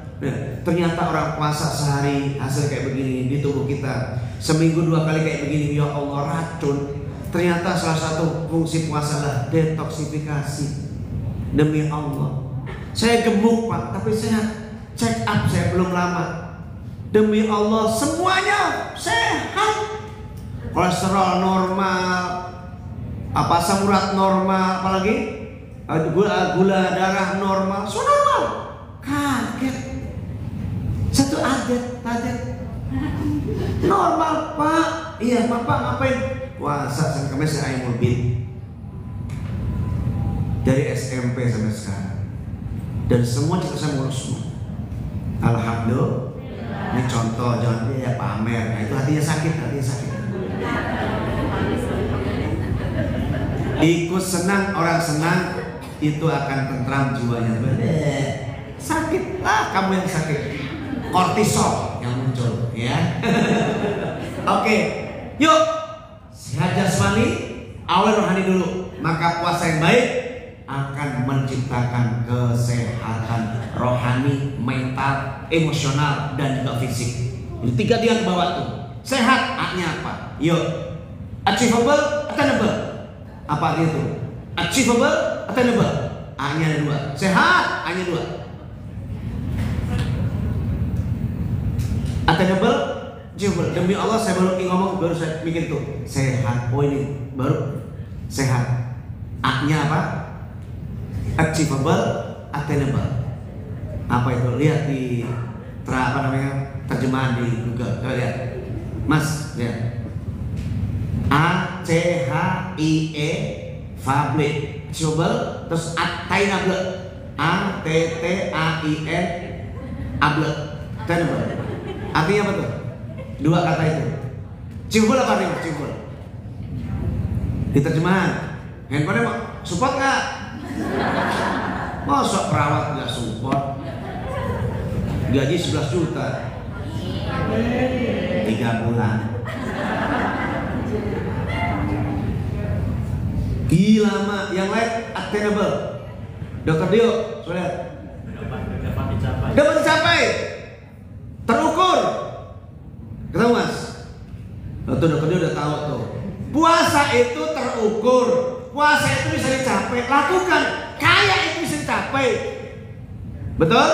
ternyata orang puasa sehari hasil kayak begini di tubuh kita, seminggu 2 kali kayak begini, ya Allah racun. Ternyata salah satu fungsi puasa adalah detoksifikasi. Demi Allah, saya gemuk Pak, tapi sehat. Check up saya belum lama. Demi Allah semuanya sehat. Kolesterol normal, asam urat normal, apalagi gula darah normal, semua normal. Kaget. Satu adet normal Pak. Iya Bapak ngapain? Puasa Senin Kamis saya mobil dari SMP sampai sekarang, dan semua cerita saya mulus semua. Alhamdulillah. Ini contoh, jangan dia pamer. Nah, itu hatinya sakit. Ikut senang, orang senang itu akan tentram jiwanya. Sakit lah kamu yang sakit. Kortisol yang muncul ya. Oke, yuk sehat jasmani, awal rohani dulu. Maka puasa yang baik akan menciptakan kesehatan rohani, mental, emosional, dan juga fisik. Ini 3 dia ke bawah tuh. Sehat, A-nya apa? Yuk. Achievable, attainable. Apa itu? Achievable, attainable. A-nya ada 2. Sehat, A-nya 2. Attainable, achievable. Demi Allah saya baru ngomong, baru saya mikir tuh. Sehat, oh ini baru sehat. A-nya apa? Achievable, attainable. Apa itu? Lihat di terjemahan di Google. Coba lihat. Mas, ya. ACHIE Fable. Coba terus attainable. ATTAIN able. Attainable. Artinya apa tuh? Dua kata itu. Cimbul apa artinya? Cimbul. Diterjemahan. Handphone mau support nggak? Masa perawat nggak support? Gaji 11 juta 3 bulan. Gila mah. Yang lain attainable. Dokter Dio, sudah dapat dicapai, terukur. Ketemu Mas? Dokter Dio udah tahu tuh. Puasa itu terukur. Puasa itu bisa dicapai. Lakukan. Kaya itu bisa dicapai. Betul?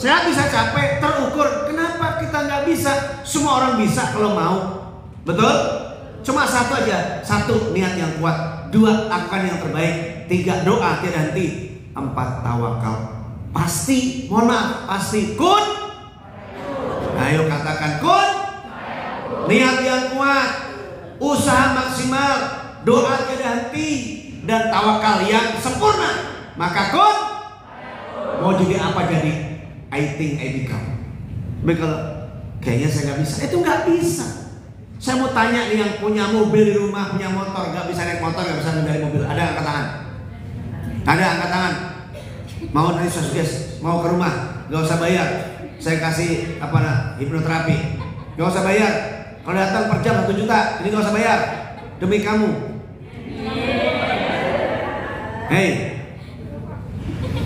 Sehat bisa capai, terukur. Kenapa kita nggak bisa? Semua orang bisa kalau mau. Betul? Cuma satu aja. Satu, niat yang kuat. Dua, lakukan yang terbaik. Tiga, doa tiada henti. 4, tawakal. Pasti, mohon maaf, pasti kun. Ayo katakan kun. Niat yang kuat, usaha maksimal, doa tiada henti, dan tawakal yang sempurna. Maka kun. Mau jadi apa jadi? I think I become. Tapi kalau kayaknya saya nggak bisa, itu nggak bisa. Saya mau tanya nih yang punya mobil di rumah, punya motor, nggak bisa naik motor, nggak bisa ngendari mobil. Ada angkat tangan? Ada angkat tangan? Mau nanti suges, mau ke rumah, nggak usah bayar. Saya kasih hipnoterapi, nggak usah bayar. Kalau datang per jam 1 juta, ini nggak usah bayar. Demi kamu. Hei,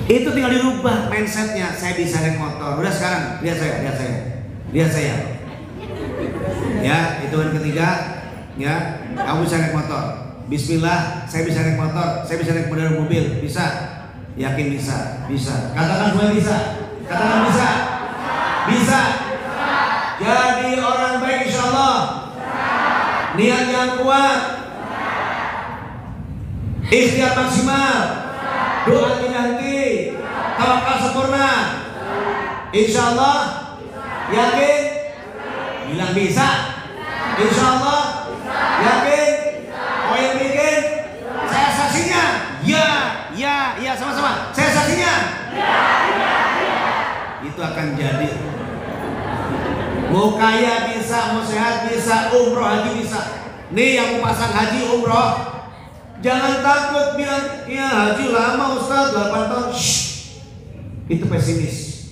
itu tinggal dirubah mindsetnya. Saya bisa naik motor. Udah sekarang lihat saya. Ya, hitungan ketiga, ya, kamu bisa naik motor. Bismillah, saya bisa naik motor. Saya bisa naik mobil. Bisa? Yakin bisa? Bisa. Katakan gue bisa. Katakan bisa. Bisa. Jadi orang baik insya Allah. Niat yang kuat. Ikhtiar maksimal. Doa tidak henti. Tawakal sempurna. Insya Allah. Yakin? Bilang bisa. Insya Allah. Yakin? Oh yang bikin? Saya saksinya. Ya, sama-sama. Saya saksinya. Itu akan jadi. Mau kaya bisa, mau sehat bisa, umroh haji bisa. Nih yang mau pasang haji umroh, jangan takut bilang, ya haji lama Ustaz 8 tahun. Shh. Itu pesimis.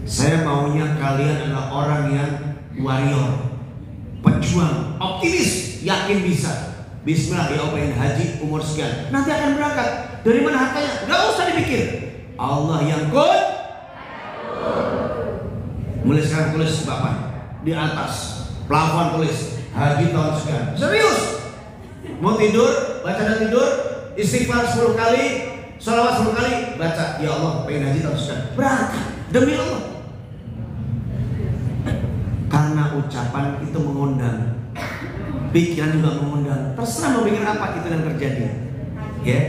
Saya maunya kalian adalah orang yang warrior, pejuang, optimis, yakin bisa. Bismillah, ya Allah pengen haji umur sekian, nanti akan berangkat. Dari mana hartanya? Gak usah dipikir. Allah yang kun. Mulai sekarang tulis Bapak di atas plafon, tulis haji tahun sekian. Serius. Mau tidur, baca dan tidur, istighfar 10 kali, sholawat 10 kali, baca ya Allah pengen haji tahun sekian. Berangkat demi Allah. Karena ucapan itu mengundang, pikiran juga mengundang. Terserah mau bikin apa, itu yang terjadi. Ya,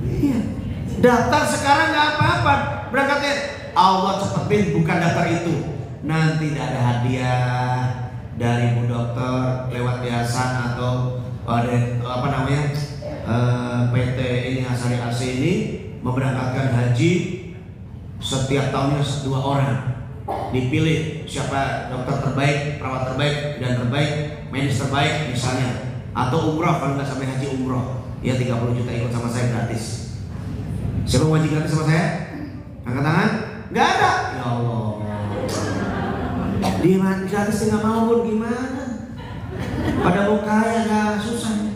iya. Daftar sekarang nggak apa-apa, berangkatnya Allah cepetin, bukan daftar itu. Nanti tidak ada hadiah dari Bu Dokter lewat yayasan atau PT ini Asari AC ini memberangkatkan haji setiap tahunnya 2 orang. Dipilih siapa dokter terbaik, perawat terbaik, dan terbaik, medis terbaik misalnya. Atau umroh, kalau nggak sampai haji umroh, ya 30 juta ikut sama saya gratis. Siapa mau haji gratis sama saya? Angkat tangan. Nggak ada. Ya Allah. Di mana gratis nggak mau pun gimana? Pada mau kaya nggak susah.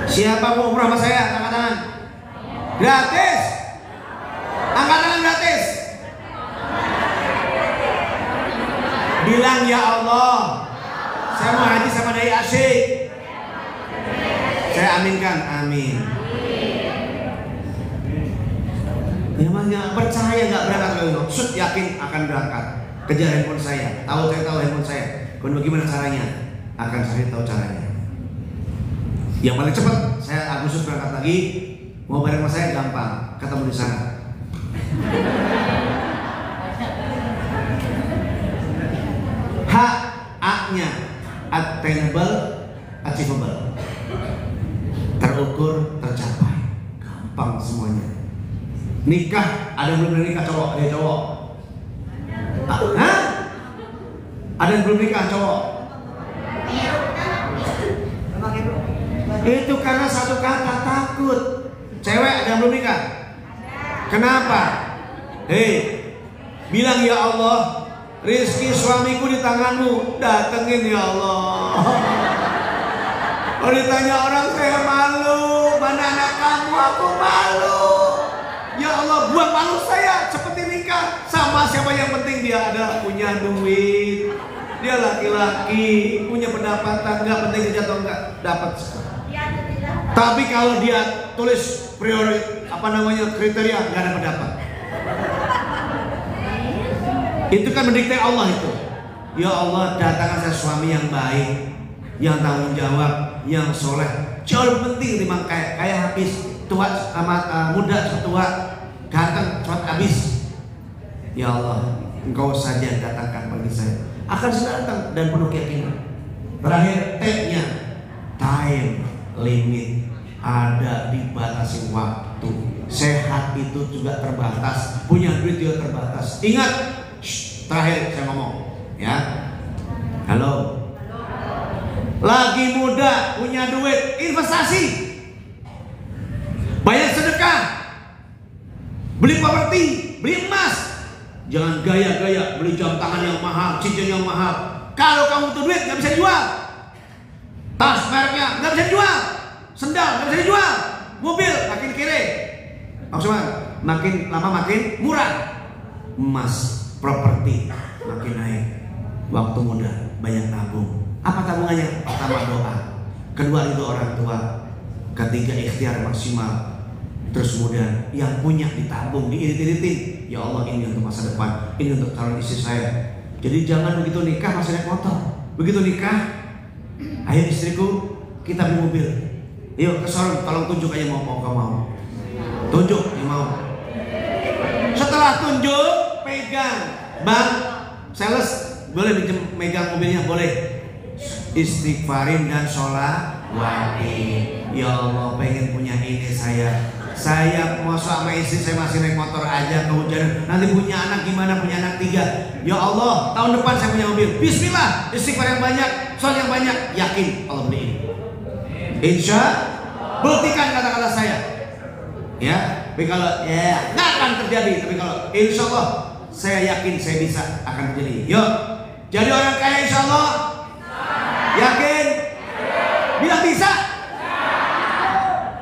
Siapa mau umroh sama saya? Angkat tangan. Gratis. Angkat tangan gratis. Bilang ya Allah, saya mau haji sama Dai Asyik. Saya aminkan, amin. Memangnya percaya nggak berangkat loh? Sud yakin akan berangkat. Kejar handphone saya, tahu handphone saya. Kemudian bagaimana caranya? Akan saya tahu caranya. Yang paling cepat, saya Agustus berangkat lagi. Mau bareng sama saya gampang, ketemu di sana. attainable, achievable, terukur, tercapai, gampang semuanya. Nikah, ada yang belum nikah cowok, ada cowok. Hah? Ada yang belum nikah cowok? Itu karena satu kata, takut. Cewek ada yang belum nikah? Kenapa? Hei, bilang ya Allah, rizki suamiku di tanganmu, datengin ya Allah. Kalau ditanya orang, saya malu. Mana anak kamu? Aku malu. Ya Allah, buang malu saya. Seperti nikah sama siapa, yang penting dia ada punya duit, dia laki-laki, punya pendapatan. Nggak penting dia atau nggak dapat. Tapi kalau dia tulis kriteria, nggak ada pendapat. Itu kan mendikte Allah itu. Ya Allah, datangkan saya suami yang baik, yang tanggung jawab, yang soleh. Jauh lebih penting ketimbang kaya habis, tua muda tua, ganteng cepat habis. Ya Allah, Engkau saja datangkan bagi saya. Akan segera datang dan penuh keyakinan. Terakhir T-nya, time limit, ada dibatasi waktu. Sehat itu juga terbatas, punya duit juga terbatas. Ingat, terakhir saya ngomong, ya. Halo. Lagi muda, punya duit, investasi, banyak sedekah, beli properti, beli emas. Jangan gaya-gaya beli jam tangan yang mahal, cincin yang mahal. Kalau kamu butuh duit, nggak bisa dijual. Tas mereknya nggak bisa dijual, sendal nggak bisa dijual, mobil makin kiri. Maksudnya makin lama makin murah. Emas, properti makin naik. Waktu muda, banyak nabung. Apa tabungannya? Pertama doa, kedua itu orang tua, ketiga ikhtiar maksimal. Terus kemudian yang punya ditabung, diirit-iritin. Ya Allah, ini untuk masa depan, ini untuk calon istri saya. Jadi jangan begitu nikah masih naik motor. Begitu nikah, ayo istriku, kita beli mobil. Yuk ke showroom, tolong tunjuk aja mau kamu mau. Tunjuk, yang mau. Setelah tunjuk, pegang. Bang, sales, boleh pinjam megang mobilnya? Boleh. Istighfarin dan sholawati. Ya Allah, pengen punya ini saya. Saya mau sama istri saya masih naik motor aja, kehujanan. Nanti punya anak gimana? Punya anak 3. Ya Allah, tahun depan saya punya mobil. Bismillah, istighfar yang banyak, sholat yang banyak. Yakin Allah beliin. Insya, buktikan kata-kata saya. Ya, tapi kalau ya nggak akan terjadi. Tapi kalau insya Allah, saya yakin saya bisa akan terjadi. Yuk, jadi orang kaya insya Allah. Yakin? Bilang bisa.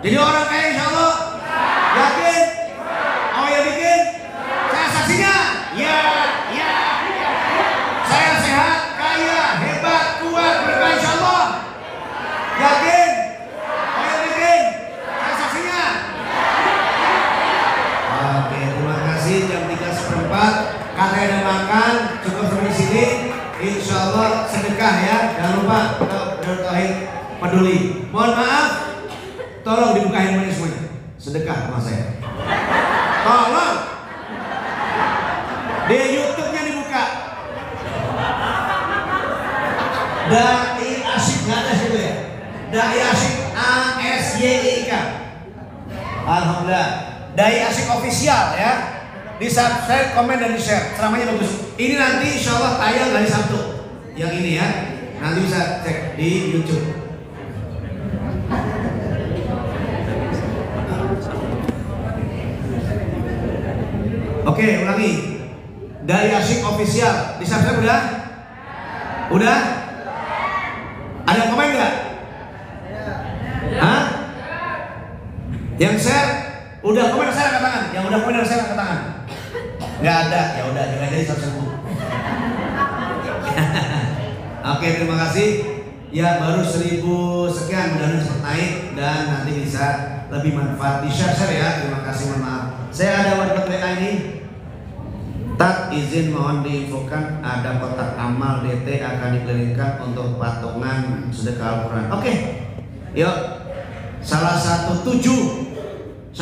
Jadi orang kaya insya Allah. Yakin? Mau yang bikin? Saya saksinya. Ya. Saya sehat, kaya, hebat, kuat, berkah insya Allah. Yakin? Mau yang bikin? Saya saksinya. Oke, terima kasih. Jam 3:04. Kakek ada makan. Cukup sampai sini. Insya Allah sedekah ya. Jangan lupa tauhid peduli. Mohon maaf. Tolong dibuka handphone semuanya. Sedekah sama saya. Tolong. Di YouTube-nya dibuka. Dai Asyik, nggak ada situ ya. Dai Asyik, ASYIK. Alhamdulillah. Dai Asyik official ya. Di subscribe, komen dan di share. Selamanya bagus. Ini nanti insya Allah tayang hari Sabtu. Yang ini ya. Nanti bisa cek di YouTube. Oke, ulangi. Dai Asyik official. Di subscribe udah? Udah? Ada yang komen nggak? Hah? Yang share? Udah komen saya angkat tangan. Yang udah komen saya angkat tangan. Nggak ada. Ya udah, jangan jadi 100.000. Oke, terima kasih. Ya baru 1.000 sekian, mudah-mudahan cepat naik dan nanti bisa lebih manfaat. Di share ya. Terima kasih, mohon maaf. Saya ada WhatsApp WA ini. Tak izin mohon diinfokan ada kotak amal DT akan dikelilingkan untuk patungan sedekah Al-Quran. Oke, yuk. Salah satu 7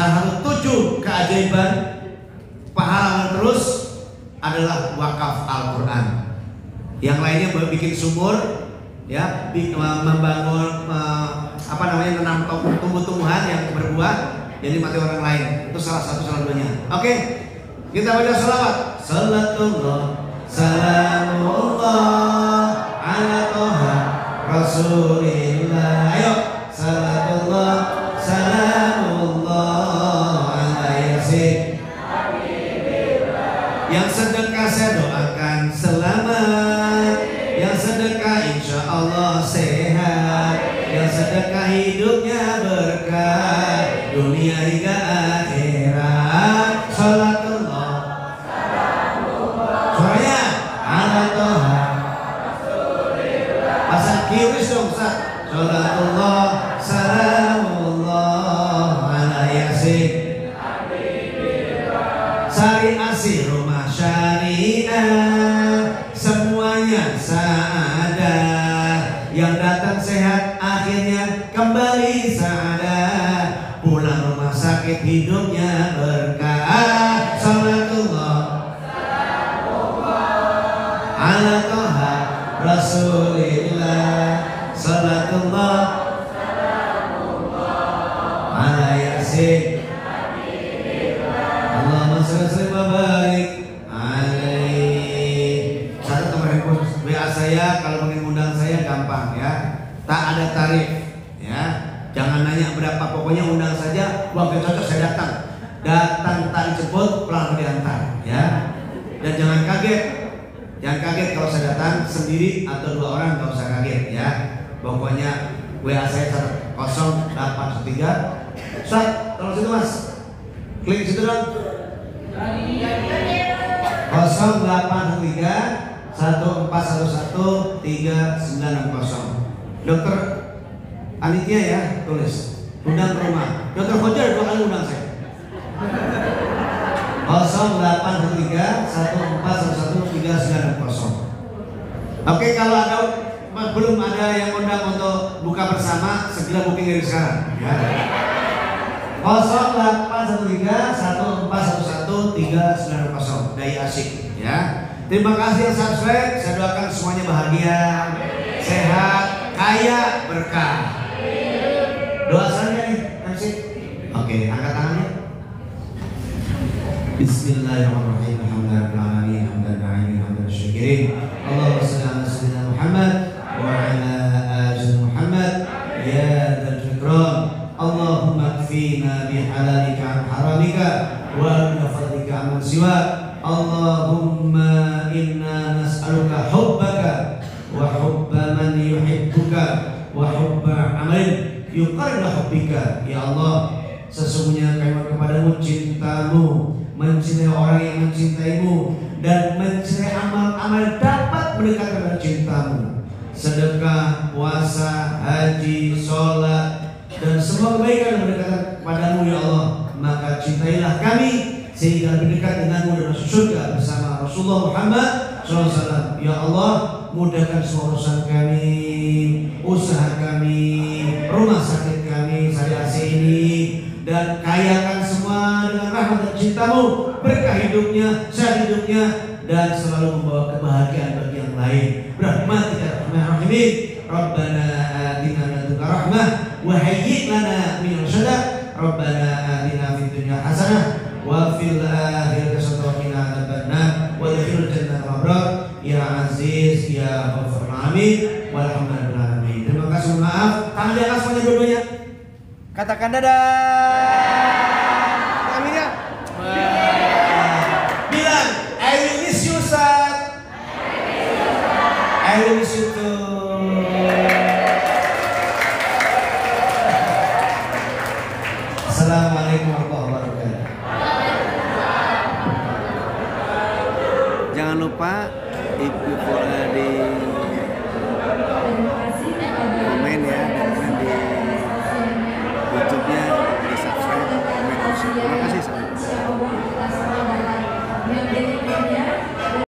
keajaiban pahala terus adalah wakaf Al-Quran. Yang lainnya boleh bikin sumur, ya, membangun menanam tumbuh-tumbuhan yang berbuah jadi mati orang lain. Itu salah duanya. Oke, kita baca selawat. Salatullah salamullah ala toha rasulillah. Ayo, salatullah salamullah ala yasin. Yang sedekah saya doakan selamat, yang sedekah insya Allah sehat, yang sedekah hidupnya berkah dunia hingga akhirat. Salatullah suaranya ala toha pasang kiris dong Ustaz. Salatullah salamullah ala yasin sari asih rumah syariah semuanya saadah, yang datang sehat akhirnya kembali saadah, pulang rumah sakit hidupnya berkah. Salatullah ala toha rasulillah. Salatullah ala yasin. Allahumma sholli wa barik alaihi. Satu nomor handphone WA saya, kalau ingin undang saya gampang ya. Tak ada tarif ya. Jangan nanya berapa, pokoknya undang saja. Waktu cocok saya datang. Datang tak dijemput, pulang diantar ya. Dan jangan kaget. Jangan kaget kalau saya datang sendiri atau 2 orang, nggak usah kaget ya. Pokoknya WA saya 0813. Ustaz, tolong situ Mas. Klik situ dong. 0813 1411 3960. Dokter Anitia ya, tulis. Undang ke rumah. Dokter Fajar 2 kali undang saya. 0813 1411 3960. Oke, kalau belum ada yang undang untuk buka bersama, segera booking dari sekarang ya. 0813 1411 3960 Dai Asyik ya. Terima kasih yang subscribe. Saya doakan semuanya bahagia, sehat, kaya, berkah. Doa saya nih, MC. Oke, angkat tangannya. Bismillahirrahmanirrahim. Alhamdulillahirrahmanirrahim. Hamdan syakirin. Allahumma shalli ala sayyidina Muhammad wa ala ali Muhammad ya dzal ikram. Allahumma kfina bihalalika an haramika wa bi fadlika amman siwa. Allahumma inna nas'aluka hubbaka wa hubba man yuhibbuka wa hubba amalin yuqarribu hubbika. Ya Allah, sesungguhnya kami kepadamu cintamu, mencintai orang yang mencintaimu, dan mencintai amal-amal dapat mendekatkan dengan cintamu. Sedekah, puasa, haji, sholat, dan semua kebaikan yang mendekatkan kepadamu ya Allah. Maka cintailah kami sehingga lebih dekat denganmu dan masuk surga bersama Rasulullah Muhammad SAW. Ya Allah, mudahkan semua urusan kami, usaha kami, rumah sakit kami, syariah ini, dan kayakan semua dengan rahmat dan cintamu, berkah hidupnya, sehat hidupnya, dan selalu membawa kebahagiaan bagi yang lain. Rahmatika arhamar rahimin. Rabbana atina min ladunka rahmah wa hayyi' lana min amrina. Rabbana atina fid dunya hasanah wa fil akhirati hasanah wa qina adzabannar wa adkhilna jannatal abrar ya aziz ya ghafur amin walhamdulillahi alamin. Terima kasih, maaf. Tangan di atas semuanya dua-duanya. Katakan dadah. Amin ya. Bilang I will miss you Ustaz. I will miss you too. Assalamualaikum warahmatullahi wabarakatuh. Jangan lupa if you follow